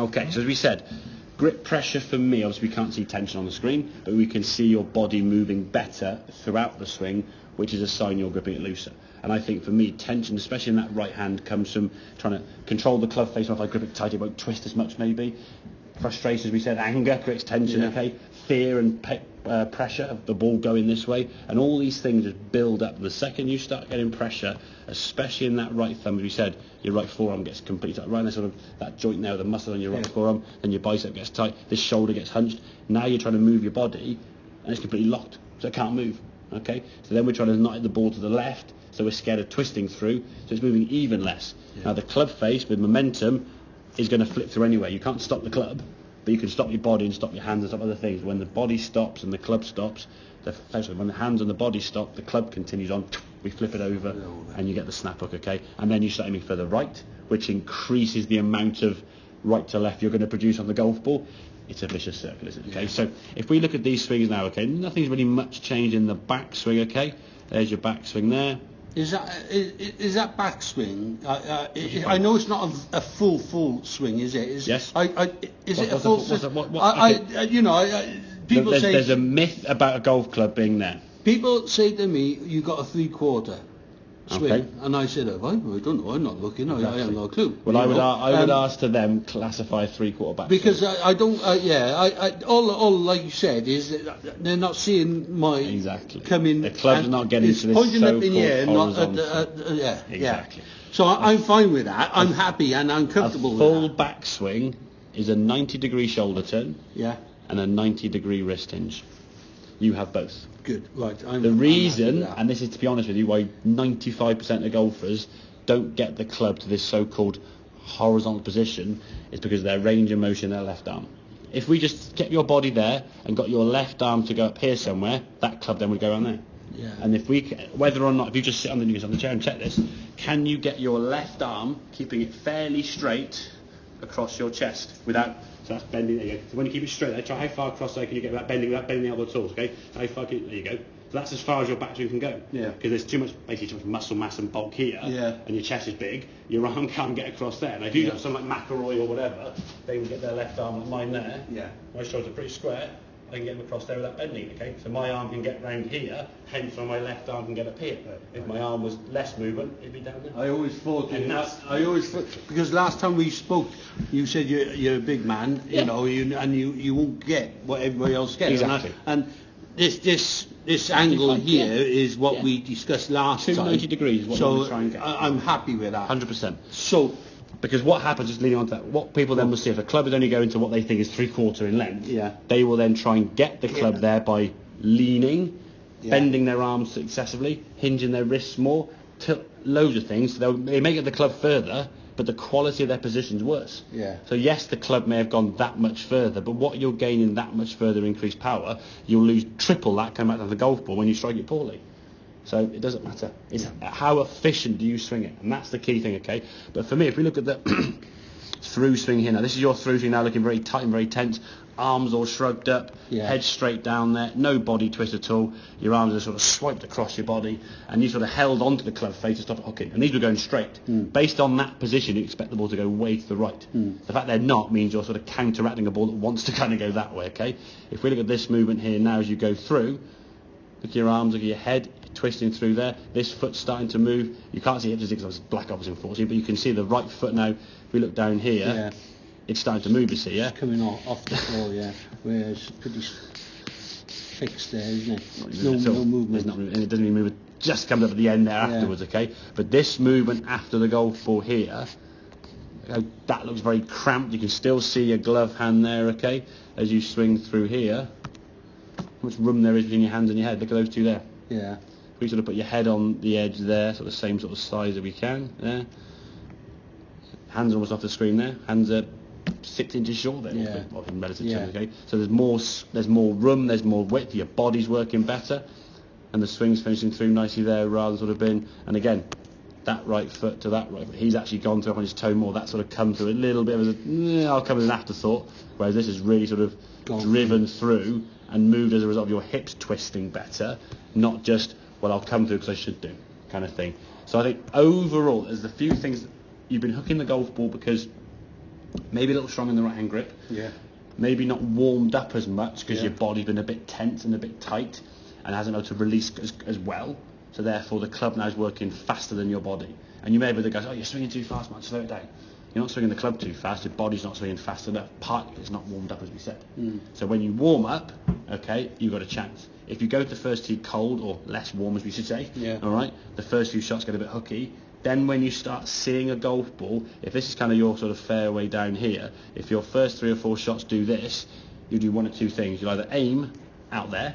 Okay, so as we said, grip pressure for me, obviously we can't see tension on the screen, but we can see your body moving better throughout the swing, which is a sign you're gripping it looser. And I think for me, tension, especially in that right hand, comes from trying to control the club face. If I grip it tight, it won't twist as much maybe. Frustration, as we said, anger creates tension, okay? Fear and pressure of the ball going this way. And all these things just build up. The second you start getting pressure, especially in that right thumb, as we said, your right forearm gets completely tight. Right in there, sort of that joint there, the muscle on your right forearm, then your bicep gets tight, this shoulder gets hunched. Now you're trying to move your body, and it's completely locked, so it can't move, okay? So then we're trying to not hit the ball to the left, so we're scared of twisting through, so it's moving even less. Now the club face with momentum is going to flip through anyway. You can't stop the club, but you can stop your body and stop your hands and stop other things. When the body stops and the club stops, when the hands and the body stop, the club continues on, we flip it over and you get the snap hook, okay? And then you start aiming for the right, which increases the amount of right to left you're going to produce on the golf ball. It's a vicious circle, isn't it? Okay, so if we look at these swings now, okay, nothing's really much changed in the backswing, okay? There's your backswing there. Is that backswing? I know it's not a full swing, is it? Yes. Is it a full? People say there's a myth about a golf club being there. People say to me, "You got a 3/4 swing," okay. And I said, "I don't know. I'm not looking. Exactly. I have no clue." Well, I would ask to them classify a 3/4 backswing because I don't. All like you said is that they're not seeing my coming. The club's not getting into this pointing so-called up in the air, horizontal. Exactly. Yeah. So I'm fine with that. I'm happy and I'm comfortable with that. A full backswing is a 90-degree shoulder turn. Yeah. And a 90-degree wrist hinge. You have both. Good, right. The reason, and this is to be honest with you, why 95% of golfers don't get the club to this so-called horizontal position is because of their range of motion in their left arm. If we just kept your body there and got your left arm to go up here somewhere, that club then would go around there. Yeah. And if whether or not, if you just sit on the chair and check this, can you get your left arm, keeping it fairly straight across your chest without... So that's bending, there you go. So when you keep it straight there, try how far across there can you get without bending the elbow at all, okay? How far there you go. So that's as far as your backswing can go. Yeah. Because there's too much muscle mass and bulk here, and your chest is big, your arm can't get across there. Now if you've got someone like McElroy or whatever, they can get their left arm like mine there. Yeah. My shoulders are pretty square, I can get them across there without bending, okay? So my arm can get round here, hence why my left arm can get up here. If my arm was less movement, it'd be down there. I always thought, because last time we spoke, you said you're a big man, you know, you won't get what everybody else gets. Exactly. And this angle here is what we discussed last time. 290 degrees is what we're trying to get. I'm happy with that. 100%. So, because what happens, just leading on to that, what people then will see, if a club is only going to what they think is 3/4 in length, they will then try and get the club there by leaning, bending their arms excessively, hinging their wrists more, loads of things. So they may get the club further, but the quality of their position's worse. Yeah. So yes, the club may have gone that much further, but what you're gaining that much further increased power, you'll lose triple that coming back to the golf ball when you strike it poorly. So it doesn't matter. It's how efficient do you swing it, and that's the key thing, okay? But for me, if we look at the through swing here now, this is your through swing now, looking very tight and very tense, arms all shrugged up, head straight down there, no body twist at all. Your arms are sort of swiped across your body, and you sort of held onto the club face to stop it hooking. And these were going straight. Based on that position, you expect the ball to go way to the right. The fact they're not means you're sort of counteracting a ball that wants to kind of go that way, okay? If we look at this movement here now as you go through, look at your arms, look at your head, twisting through there. This foot's starting to move. You can't see it because it's black obviously, unfortunately, but you can see the right foot now. If we look down here, it's starting to move, you see, It's coming off the floor, where it's pretty fixed there, isn't it? No movement. And it doesn't even move. It just comes up at the end there afterwards, okay? But this movement after the golf ball here, that looks very cramped. You can still see your glove hand there, okay? As you swing through here, how much room there is between your hands and your head. Look at those two there. Yeah. We sort of put your head on the edge there, sort of same sort of size that we can. There. Hands are almost off the screen there. Hands are 6 inches short there. Well, in relative terms, okay. So there's more room, there's more width. Your body's working better, and the swing's finishing through nicely there, rather than sort of been. And again, that right foot to that right foot. He's actually gone through up on his toe more. That sort of come through a little bit of I'll come as an afterthought. Whereas this is really sort of driven through and moved as a result of your hips twisting better, not just, well, I'll come through because I should do, kind of thing. So I think overall, there's a few things. You've been hooking the golf ball because Maybe a little strong in the right hand grip. Yeah. Maybe not warmed up as much because your body's been a bit tense and a bit tight and hasn't been able to release as well. So therefore the club now is working faster than your body. And you may be the guys, oh, you're swinging too fast, man, slow it down. You're not swinging the club too fast, your body's not swinging fast enough, partly it's not warmed up as we said. So when you warm up, okay, you've got a chance. If you go to the first tee cold, or less warm as we should say, all right, the first few shots get a bit hooky. Then when you start seeing a golf ball, if this is kind of your sort of fairway down here, if your first 3 or 4 shots do this, you do one of two things. You'll either aim out there,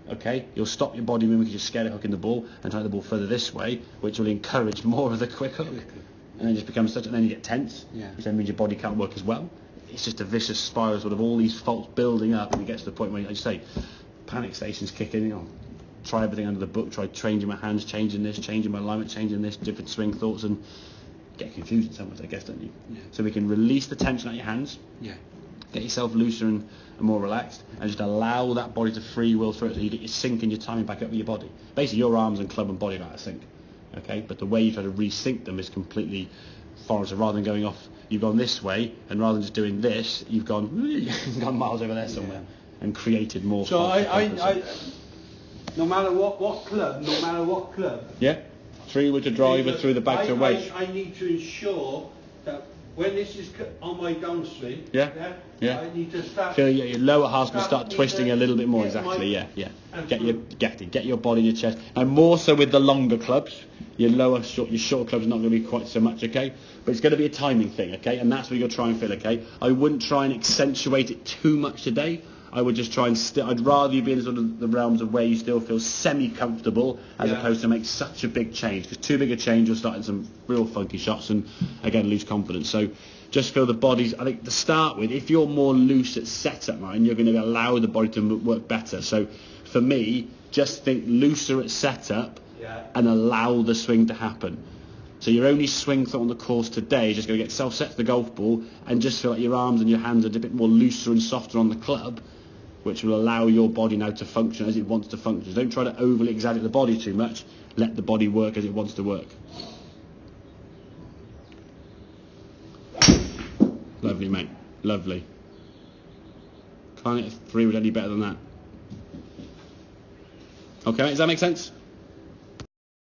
okay, you'll stop your body moving because you're scared of hooking the ball and try the ball further this way, which will encourage more of the quick hook. And then it just becomes such, and then you get tense, which then means your body can't work as well. It's just a vicious spiral, sort of all these faults building up, and you get to the point where, like you say, panic stations kick in, you know, try everything under the book, try changing my hands, changing this, changing my alignment, changing this, different swing thoughts, and get confused in some ways, I guess, don't you? Yeah. So we can release the tension out of your hands, get yourself looser and more relaxed, and just allow that body to free will through it, so you get your sync and your timing back up with your body. Basically, your arms and club and body are out of sync, okay? But the way you try to resync them is completely foreign. So rather than going off, you've gone this way, and rather than just doing this, you've gone miles over there somewhere and created more. So I no matter what club. Yeah. 3-wood to driver through the back to waist. I need to ensure that when this is on my downswing, I need to start. So your lower half's going to start twisting a little bit more. Exactly. Get your body in your chest, and more so with the longer clubs. Your short clubs are not going to be quite so much, okay? But it's going to be a timing thing, okay? And that's what you'll try and feel, okay? I wouldn't try and accentuate it too much today. I would just try and I'd rather you be in sort of the realms of where you still feel semi-comfortable as opposed to make such a big change. Because too big a change, you'll start in some real funky shots and, again, lose confidence. So just feel the body's, I think, to start with, if you're more loose at setup, right, you're going to allow the body to work better. So for me, just think looser at setup and allow the swing to happen. So your only swing thought on the course today is just going to get yourself set to the golf ball and just feel like your arms and your hands are a bit more looser and softer on the club, which will allow your body now to function as it wants to function. Don't try to overly exaggerate the body too much. Let the body work as it wants to work. Lovely, mate. Lovely. Can't hit a 3 with any better than that. Okay, mate, does that make sense?